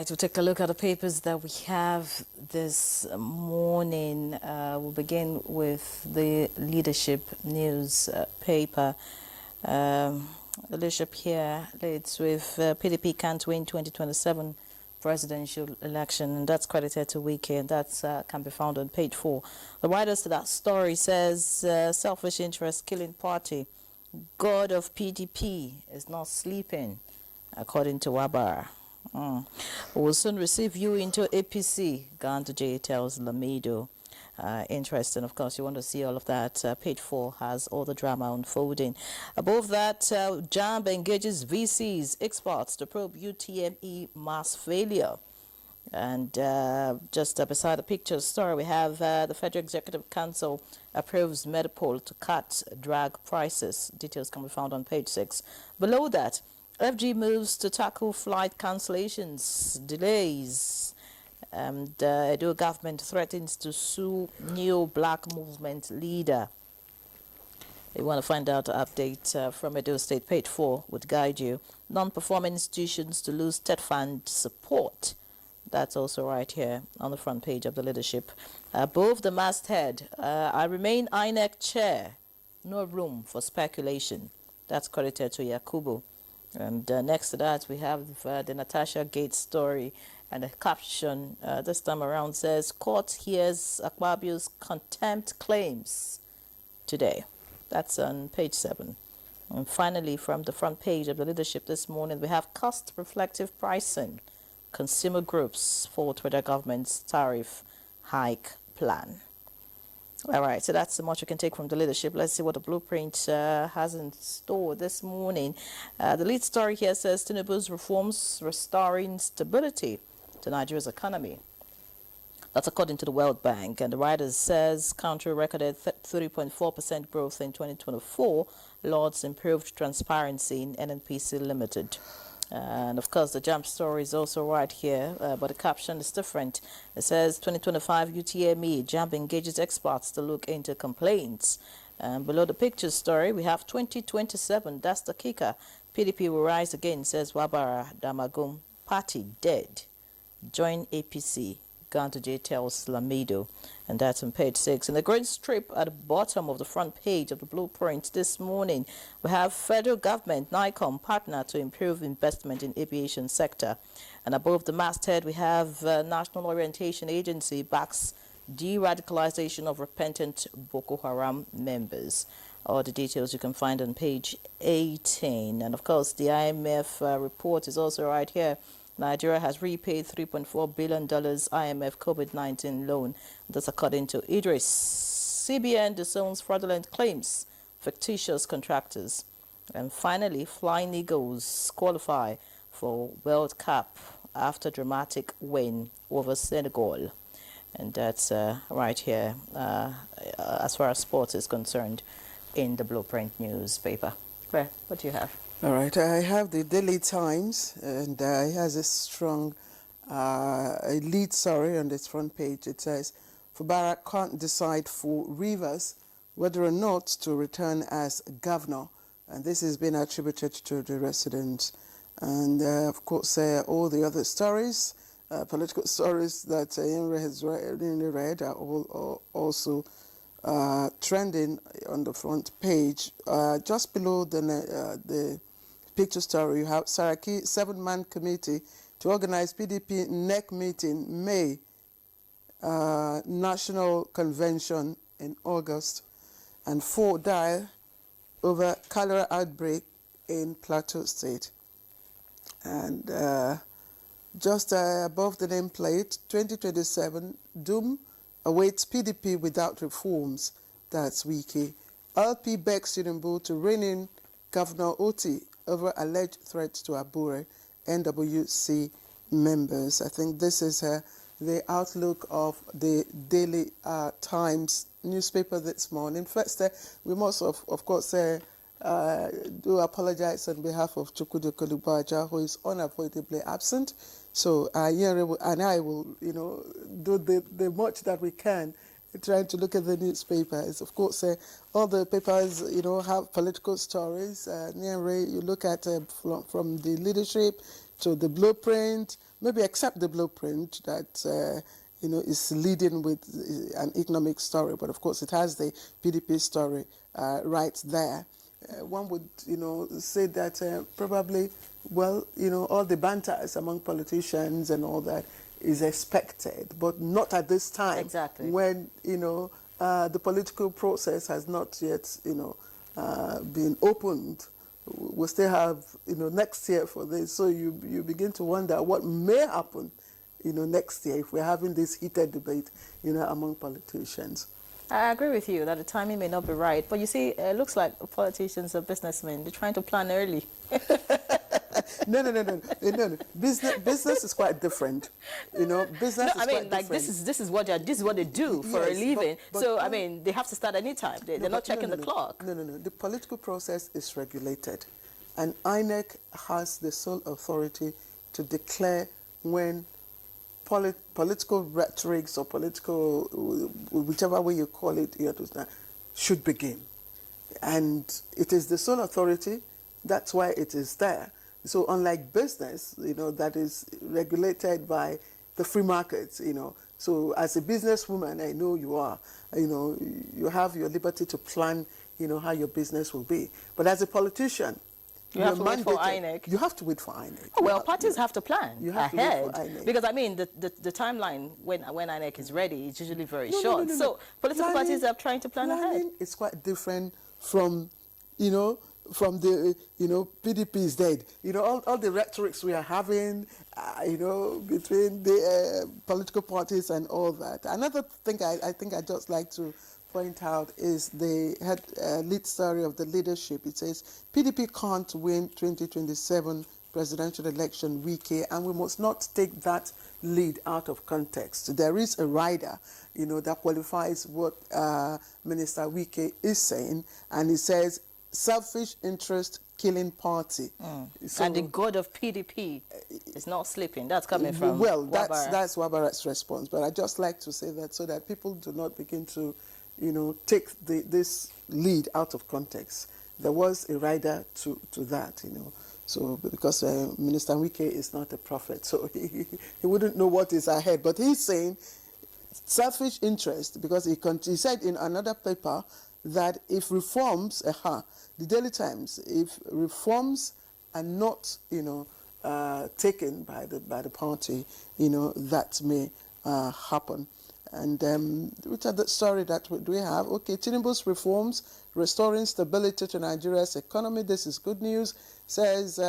we'll take a look at the papers that we have this morning. We'll begin with the leadership news paper. The leadership here leads with PDP can't win 2027 presidential election, and that's credited to Wiki, and that can be found on page 4. The writers to that story says selfish interest killing party. God of PDP is not sleeping, according to Wabara. We'll soon receive you into APC, Ganduje tells Lamido. Interesting. Of course, you want to see all of that. Page 4 has all the drama unfolding. Above that, JAMB engages VCs, experts to probe UTME mass failure. And just beside the picture story, we have the Federal Executive Council approves Medipol to cut drug prices. Details can be found on page 6. Below that, FG moves to tackle flight cancellations, delays, and Edo government threatens to sue new black movement leader. You want to find out the update from Edo State, page 4 would guide you. Non-performing institutions to lose TED fund support. That's also right here on the front page of the leadership. Above the masthead, I remain INEC chair. No room for speculation. That's credited to Yakubu. And next to that, we have the Natasha Gates story, and the caption this time around says, Court hears Akpabio's contempt claims today. That's on page 7. And finally, from the front page of the leadership this morning, we have cost-reflective pricing. Consumer groups for the government's tariff hike plan. All right, so that's so much we can take from the leadership. Let's see what the blueprint has in store this morning. The lead story here says Tinubu's reforms restoring stability to Nigeria's economy. That's according to the World Bank. And the writer says country recorded 3.4% growth in 2024. Lords improved transparency in NNPC Limited. And of course, the jump story is also right here, but the caption is different. It says 2025 UTME, JAMB engages experts to look into complaints. And below the picture story, we have 2027, that's the kicker. PDP will rise again, says Wabara Damagum. Party dead. Join APC. Ganduje tells Lamido, and that's on page 6. In the green strip at the bottom of the front page of the blueprint this morning, we have federal government, NICOM, partner to improve investment in aviation sector. And above the masthead, we have National Orientation Agency backs de-radicalization of repentant Boko Haram members. All the details you can find on page 18. And of course, the IMF report is also right here. Nigeria has repaid $3.4 billion IMF COVID-19 loan. That's according to Idris. CBN disowns fraudulent claims, fictitious contractors. And finally, Flying Eagles qualify for World Cup after dramatic win over Senegal. And that's right here as far as sports is concerned in the Blueprint newspaper. Claire, what do you have? All right, I have the Daily Times, and it has a strong a lead story on its front page. It says, Fubara can't decide for Rivers whether or not to return as governor. And this has been attributed to the residents. And of course, all the other stories, political stories that Imre has read are all also trending on the front page. Just below the picture story, you have Saraki 7-man committee to organize PDP NEC meeting May, national convention in August, and 4 die over cholera outbreak in Plateau State. And just above the nameplate, 2027 doom awaits PDP without reforms. That's Wiki. LP begs Tinubu to rein in Governor Oti over alleged threats to Abure NWC members. I think this is the outlook of the Daily Times newspaper this morning. First, we must, of course, do apologize on behalf of Chukwudi Kolubaja, who is unavoidably absent. So Yere and I will, do the much that we can trying to look at the newspapers. Of course, all the papers, have political stories. Yere, you look at from the leadership So the blueprint, maybe accept the blueprint that is leading with an economic story, but of course it has the PDP story right there. One would, say that probably, well, all the banters among politicians and all that is expected, but not at this time. Exactly. When, the political process has not yet, been opened. We'll still have, next year for this. So you begin to wonder what may happen, next year if we're having this heated debate, among politicians. I agree with you that the timing may not be right, but you see, it looks like politicians are businessmen. They're trying to plan early. No. Business is quite different. Business No, is I mean, quite like different. this is what they do for a Yes, living. but So I mean, they have to start any time. They're not checking the clock. No. The political process is regulated, and INEC has the sole authority to declare when political rhetorics or political, whichever way you call it, should begin. And it is the sole authority, that's why it is there. So unlike business, that is regulated by the free market, So as a businesswoman, I know you are, you have your liberty to plan, how your business will be. But as a politician, you have to wait for INEC. You have to wait for INEC. Oh, well, parties have to plan ahead. To wait for INEC. Because, I mean, the timeline when INEC is ready is usually very short. No. So political parties are trying to plan ahead. It's quite different from, from the, PDP is dead. All the rhetorics we are having, between the political parties and all that. Another thing I think I'd just like to point out is the lead story of the leadership. It says, PDP can't win 2027 presidential election, Wike, and we must not take that lead out of context. There is a rider, that qualifies what Minister Wike is saying, and he says, selfish interest killing party. So, and the god of PDP is not sleeping. That's coming from well, Wabara. that's Wabara's response. But I just like to say that so that people do not begin to, take this lead out of context. There was a rider to that, So because Minister Wike is not a prophet, so he wouldn't know what is ahead. But he's saying selfish interest, because he said in another paper that if reforms, the Daily Times, if reforms are not, taken by the party, that may happen. And which are the story that we have? Okay, Tinubu's reforms, restoring stability to Nigeria's economy. This is good news. Says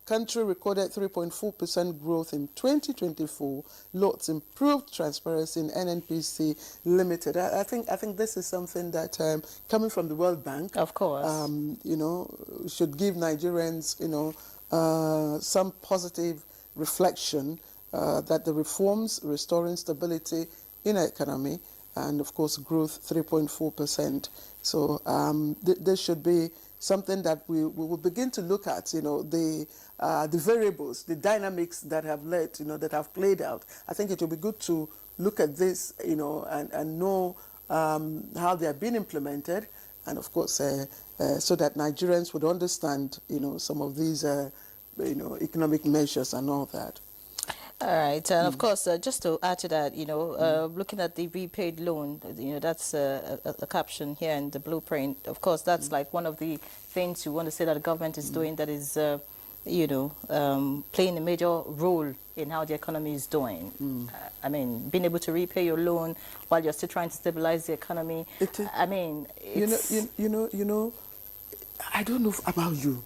country recorded 3.4% growth in 2024. Lots improved transparency in NNPC Limited. I think this is something that coming from the World Bank, of course, should give Nigerians, some positive reflection. That the reforms restoring stability in our economy and, of course, growth 3.4%. So this should be something that we will begin to look at, the variables, the dynamics that have led, that have played out. I think it will be good to look at this, and know how they are being implemented, and, of course, so that Nigerians would understand, some of these, economic measures and all that. All right, and of course, just to add to that, looking at the repaid loan, that's a caption here in the blueprint. Of course, that's like one of the things you want to say that the government is doing that is, playing a major role in how the economy is doing. I mean, being able to repay your loan while you're still trying to stabilize the economy. I mean, it's... I don't know about you,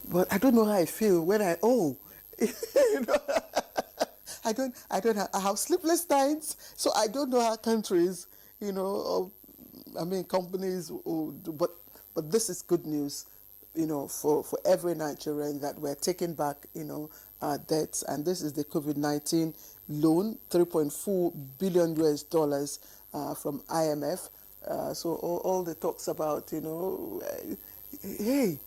but I don't know how I feel when I owe. I have sleepless nights, so I don't know how countries, companies, but this is good news, for every Nigerian that we're taking back, our debts, and this is the COVID-19 loan, $3.4 billion from IMF. So all the talks about, hey,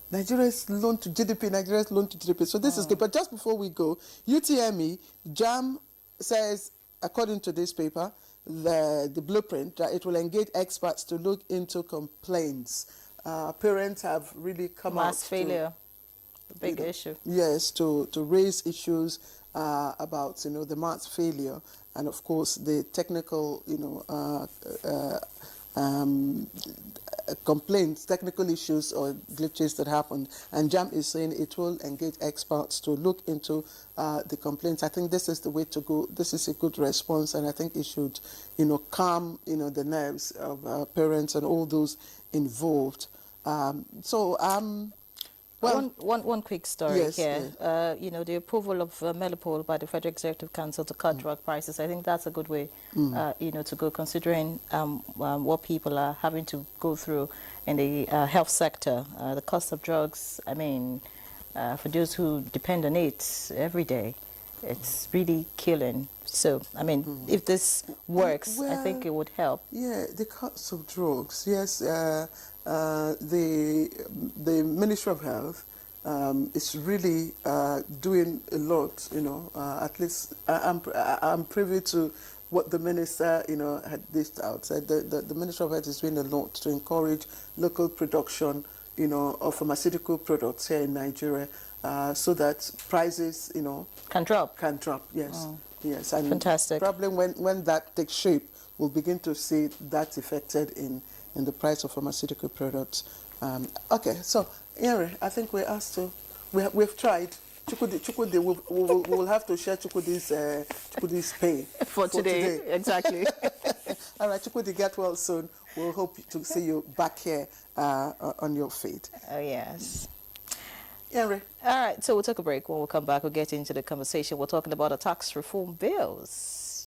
Nigeria's loan to GDP, Nigeria's loan to GDP. So this is good. But just before we go, UTME, JAM says, according to this paper, the blueprint, that it will engage experts to look into complaints. Parents have really come out. Mass failure. big issue. Yes, to raise issues about the maths failure, and of course the technical complaints, technical issues or glitches that happened. And JAM is saying it will engage experts to look into the complaints. I think this is the way to go. This is a good response, and I think it should calm the nerves of parents and all those involved. Well, one quick story yes, here. yes. The approval of Melipol by the Federal Executive Council to cut drug prices. I think that's a good way, to go, considering what people are having to go through in the health sector. The cost of drugs. I mean, for those who depend on it every day, it's really killing. So, I mean, if this works, I think it would help. Yeah, the cost of drugs. Yes, the Ministry of Health is really doing a lot. At least I'm privy to what the minister had dished out. Said the Ministry of Health is doing a lot to encourage local production of pharmaceutical products here in Nigeria, so that prices Can drop. Yes. Yes, and Fantastic. probably when that takes shape, we'll begin to see that affected in the price of pharmaceutical products. Okay, so Henry, I think we're asked to. We've tried. Chukwudi, we'll have to share Chukwudi's pay For today. Exactly. All right, Chukwudi, get well soon. We'll hope to see you back here on your feed. Oh, yes. Henry. All right, so we'll take a break. When we come back, we'll get into the conversation. We're talking about the tax reform bills.